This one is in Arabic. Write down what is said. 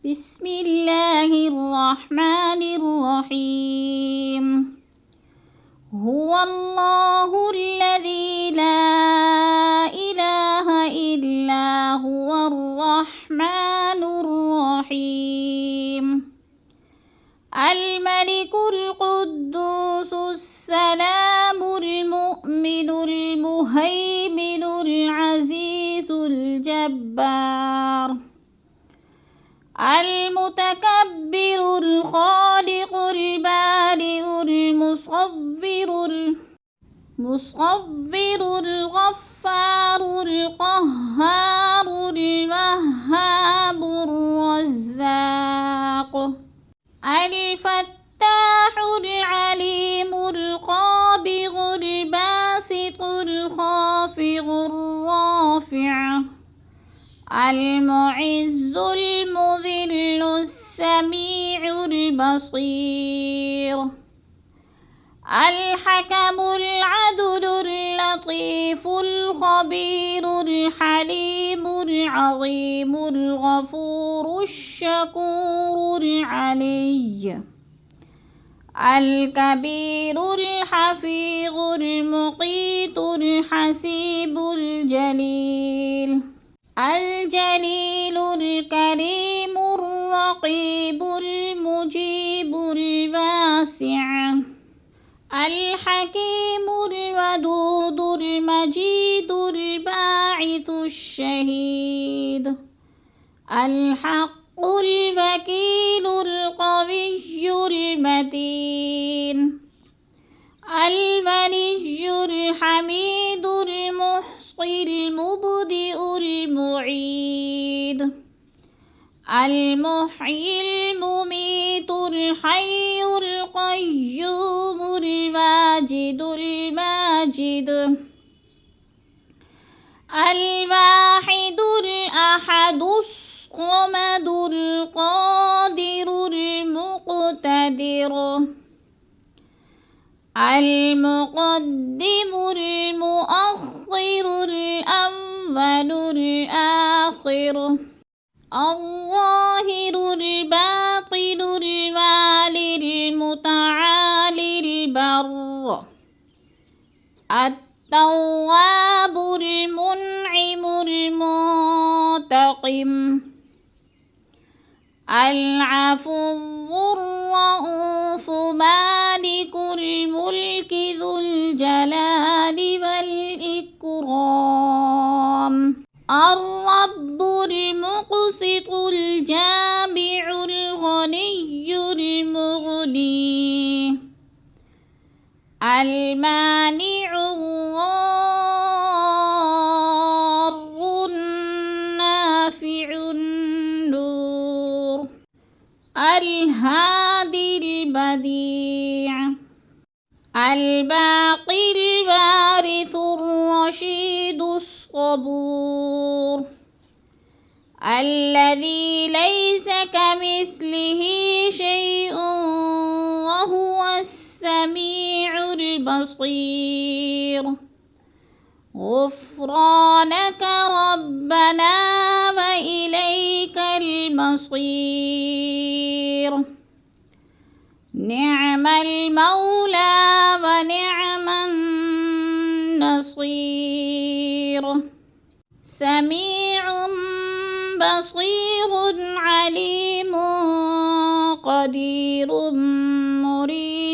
بسم الله الرحمن الرحيم. هو الله الذي لا إله إلا هو الرحمن الرحيم. الملك القدوس السلام المؤمن المهيمن العزيز الجبار المتكبر الخالق البارئ المصور الغفار القهار الوهاب الرزاق الفتاح العليم القابض الباسط الخافض الرافع المعز المذل السميع البصير الحكم العدل اللطيف الخبير الحليم العظيم الغفور الشكور العلي الكبير الحفيظ المقيت الحسيب الجليل الكريم الرقيب المجيب الواسع الحكيم الودود المجيد الباعث الشهيد الحق الوكيل القوي المتين الولي الحميد المحصي المبدئ المعيد المحيي المميت الحي القيوم الواجد الماجد الواحد الأحد الصمد القادر المقتدر المقدم المؤخر الأول الآخر الظاهر الباطن الوالي المتعالي البر التواب المنعم المنتقم العفو الرؤوف مالك الملك ذو الجلال والإكرام الرب المقسط الجامع الغني المغني المانع الضار النافع النور الهادي البديع الباقي الوارث الرشيد الصبور الذي ليس كمثله شيء وهو السميع البصير غفرانك ربنا وإليك المصير نعم المولى ونعم النصير سميع بصير عليم قدير مريد